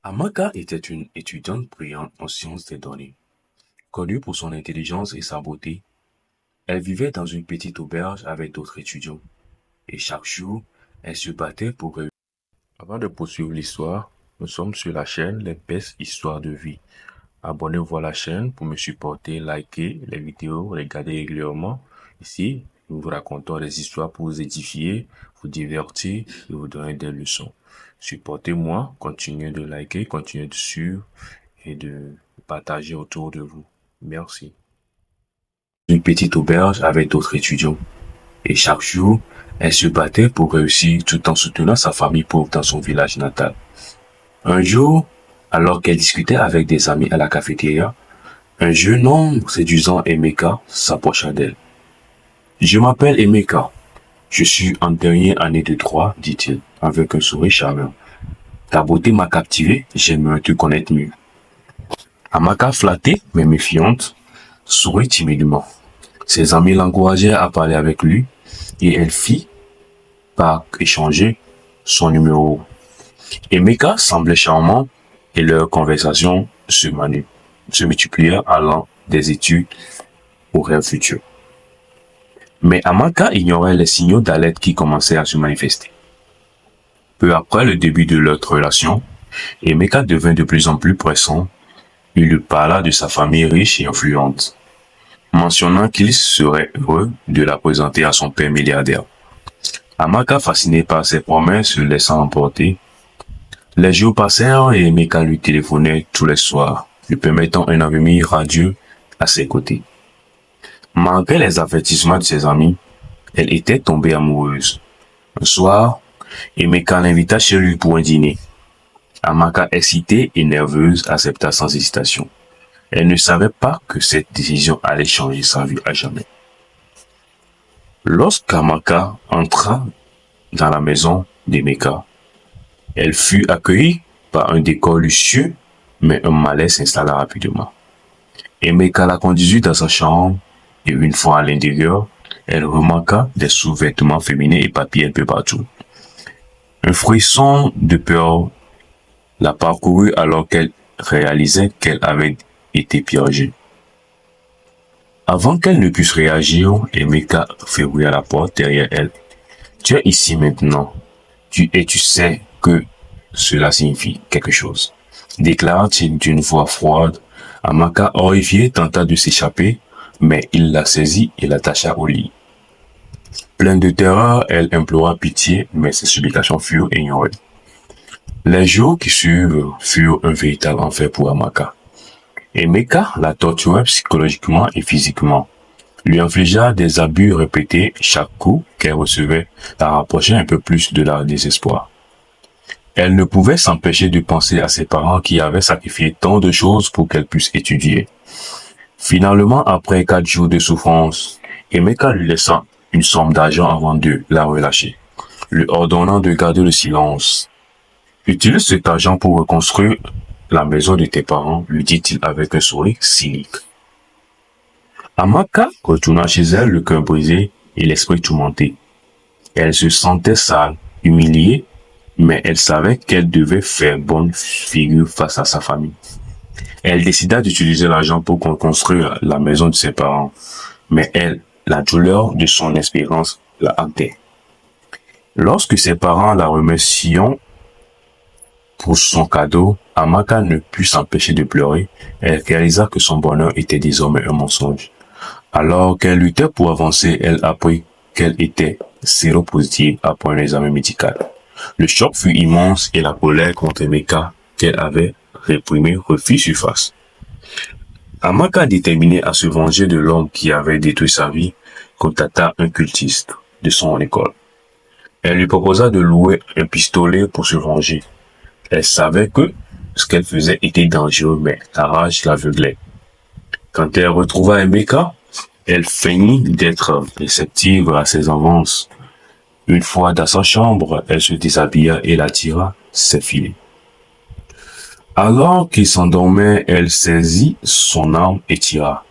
Amaka était une étudiante brillante en sciences des données. Connue pour son intelligence et sa beauté, elle vivait dans une petite auberge avec d'autres étudiants. Et chaque jour, elle se battait pour réussir. Avant de poursuivre l'histoire, nous sommes sur la chaîne Les Best Histoires de Vie. Abonnez-vous à la chaîne pour me supporter, likez les vidéos, regardez régulièrement. Ici, nous vous racontons des histoires pour vous édifier, vous divertir et vous donner des leçons. Supportez-moi, continuez de liker, continuez de suivre et de partager autour de vous. Merci. Une petite auberge avec d'autres étudiants. Et chaque jour, elle se battait pour réussir tout en soutenant sa famille pauvre dans son village natal. Un jour, alors qu'elle discutait avec des amis à la cafétéria, un jeune homme séduisant Emeka s'approcha d'elle. Je m'appelle Emeka. Je suis en dernière année de droit, dit-il, avec un sourire charmant. Ta beauté m'a captivé, j'aimerais te connaître mieux. Amaka, flattée mais méfiante, sourit timidement. Ses amis l'encouragèrent à parler avec lui et elle fit par échanger son numéro. Emeka semblait charmant et leur conversation se multiplièrent allant des études aux rêves futurs. Mais Amaka ignorait les signaux d'alerte qui commençaient à se manifester. Peu après le début de leur relation, Emeka devint de plus en plus pressant. Il lui parla de sa famille riche et influente, mentionnant qu'il serait heureux de la présenter à son père milliardaire. Amaka, fasciné par ses promesses, se laissant emporter. Les jours passèrent et Emeka lui téléphonait tous les soirs, lui permettant un avenir radieux à ses côtés. Malgré les avertissements de ses amis, elle était tombée amoureuse. Un soir, Emeka l'invita chez lui pour un dîner. Amaka, excitée et nerveuse, accepta sans hésitation. Elle ne savait pas que cette décision allait changer sa vie à jamais. Lorsqu'Amaka entra dans la maison d'Emeka, elle fut accueillie par un décor luxueux, mais un malaise s'installa rapidement. Emeka la conduisit dans sa chambre et une fois à l'intérieur, elle remarqua des sous-vêtements féminins et papiers un peu partout. Un frisson de peur la parcourut alors qu'elle réalisait qu'elle avait été piégée. Avant qu'elle ne puisse réagir, Emeka verrouilla la porte derrière elle. Tu es ici maintenant. Tu sais que cela signifie quelque chose, déclara-t-il d'une voix froide. Amaka, horrifiée, tenta de s'échapper, mais il la saisit et l'attacha au lit. Pleine de terreur, elle implora pitié, mais ses supplications furent ignorées. Les jours qui suivent furent un véritable enfer pour Amaka. Emeka la torturait psychologiquement et physiquement, lui infligea des abus répétés. Chaque coup qu'elle recevait la rapprochait un peu plus de leur désespoir. Elle ne pouvait s'empêcher de penser à ses parents qui avaient sacrifié tant de choses pour qu'elle puisse étudier. Finalement, après 4 jours de souffrance, Emeka lui laissa une somme d'argent avant de la relâcher, lui ordonnant de garder le silence. Utilise cet argent pour reconstruire la maison de tes parents, lui dit-il avec un sourire cynique. Amaka retourna chez elle, le cœur brisé et l'esprit tourmenté. Elle se sentait sale, humiliée, mais elle savait qu'elle devait faire bonne figure face à sa famille. Elle décida d'utiliser l'argent pour construire la maison de ses parents, mais la douleur de son espérance la hantait. Lorsque ses parents la remercieront pour son cadeau, Amaka ne put s'empêcher de pleurer. Elle réalisa que son bonheur était désormais un mensonge. Alors qu'elle luttait pour avancer, elle apprit qu'elle était séropositive après un examen médical. Le choc fut immense et la colère contre Emeka qu'elle avait réprimée refit surface. Amaka, déterminée à se venger de l'homme qui avait détruit sa vie, contacta un cultiste de son école. Elle lui proposa de louer un pistolet pour se venger. Elle savait que ce qu'elle faisait était dangereux, mais la rage l'aveuglait. Quand elle retrouva Emeka, elle feignit d'être réceptive à ses avances. Une fois dans sa chambre, elle se déshabilla et la tira ses filets. Alors qu'il s'endormait, elle saisit son arme et tira.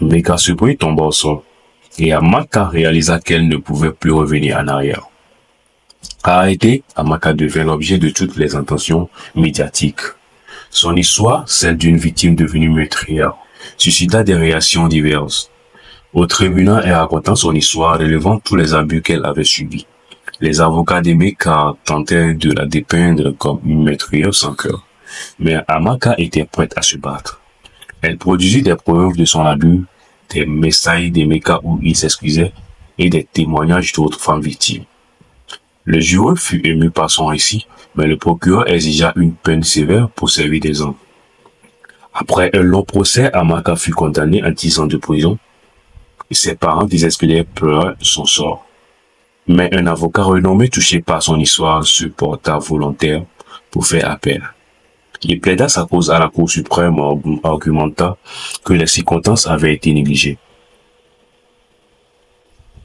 Emeka surpris tomba au sol et Amaka réalisa qu'elle ne pouvait plus revenir en arrière. Arrêtée, Amaka devint l'objet de toutes les attentions médiatiques. Son histoire, celle d'une victime devenue meurtrière, suscita des réactions diverses. Au tribunal et racontant son histoire, relevant tous les abus qu'elle avait subis. Les avocats d'Emeka tentaient de la dépeindre comme une meurtrière sans cœur. Mais Amaka était prête à se battre. Elle produisit des preuves de son abus, des messages d'Emeka où il s'excusait et des témoignages d'autres femmes victimes. Le jury fut ému par son récit, mais le procureur exigea une peine sévère pour servir des hommes. Après un long procès, Amaka fut condamnée à 10 ans de prison. Ses parents désespérés pleuraient son sort. Mais un avocat renommé touché par son histoire se porta volontaire pour faire appel. Il plaida sa cause à la Cour suprême en argumentant que les circonstances avaient été négligées.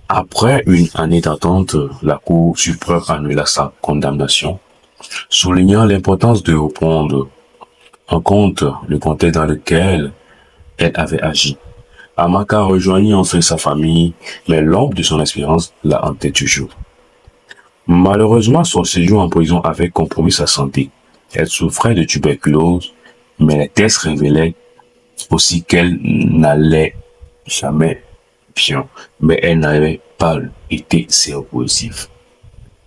Après une année d'attente, la Cour suprême annula sa condamnation, soulignant l'importance de reprendre en compte le contexte dans lequel elle avait agi. Amaka rejoignit enfin sa famille, mais l'ombre de son expérience la hantait toujours. Malheureusement, son séjour en prison avait compromis sa santé. Elle souffrait de tuberculose, mais les tests révélaient aussi qu'elle n'allait jamais bien, mais elle n'avait pas été séropositive.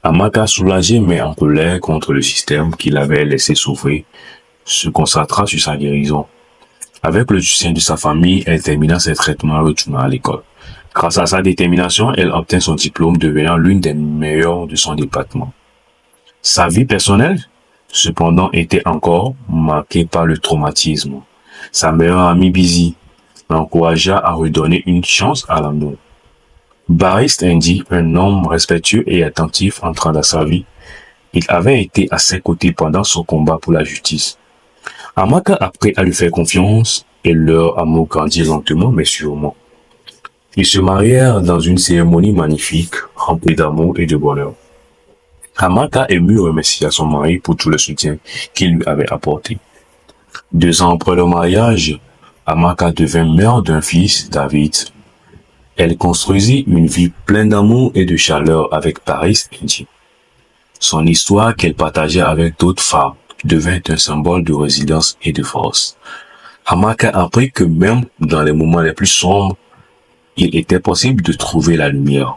Amaka, soulagée mais en colère contre le système qui l'avait laissé souffrir, se concentra sur sa guérison. Avec le soutien de sa famille, elle termina ses traitements et retourna à l'école. Grâce à sa détermination, elle obtint son diplôme, devenant l'une des meilleures de son département. Sa vie personnelle, cependant, était encore marquée par le traumatisme. Sa meilleure amie Busy l'encouragea à redonner une chance à l'amour. Bariste Andy, un homme respectueux et attentif entrant dans sa vie, il avait été à ses côtés pendant son combat pour la justice. Amaka apprit à lui faire confiance et leur amour grandit lentement mais sûrement. Ils se marièrent dans une cérémonie magnifique, remplie d'amour et de bonheur. Amaka émue remercia son mari pour tout le soutien qu'il lui avait apporté. 2 ans après le mariage, Amaka devint mère d'un fils, David. Elle construisit une vie pleine d'amour et de chaleur avec Paris Indy. Son histoire qu'elle partageait avec d'autres femmes devint un symbole de résilience et de force. Amaka apprit que même dans les moments les plus sombres, il était possible de trouver la lumière.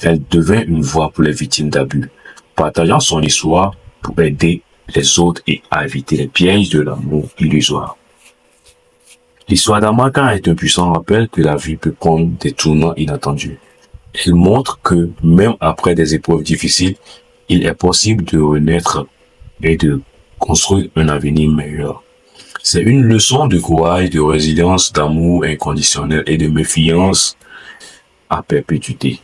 Elle devint une voix pour les victimes d'abus, partageant son histoire pour aider les autres et à éviter les pièges de l'amour illusoire. L'histoire d'Amaka est un puissant rappel que la vie peut prendre des tournants inattendus. Elle montre que même après des épreuves difficiles, il est possible de renaître et de construire un avenir meilleur. C'est une leçon de courage, de résilience, d'amour inconditionnel et de méfiance à perpétuité.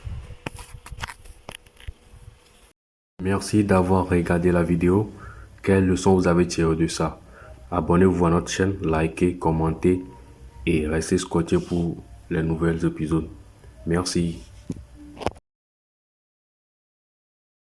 Merci d'avoir regardé la vidéo. Quelle leçon vous avez tiré de ça? Abonnez-vous à notre chaîne, likez, commentez et restez scotché pour les nouveaux épisodes. Merci.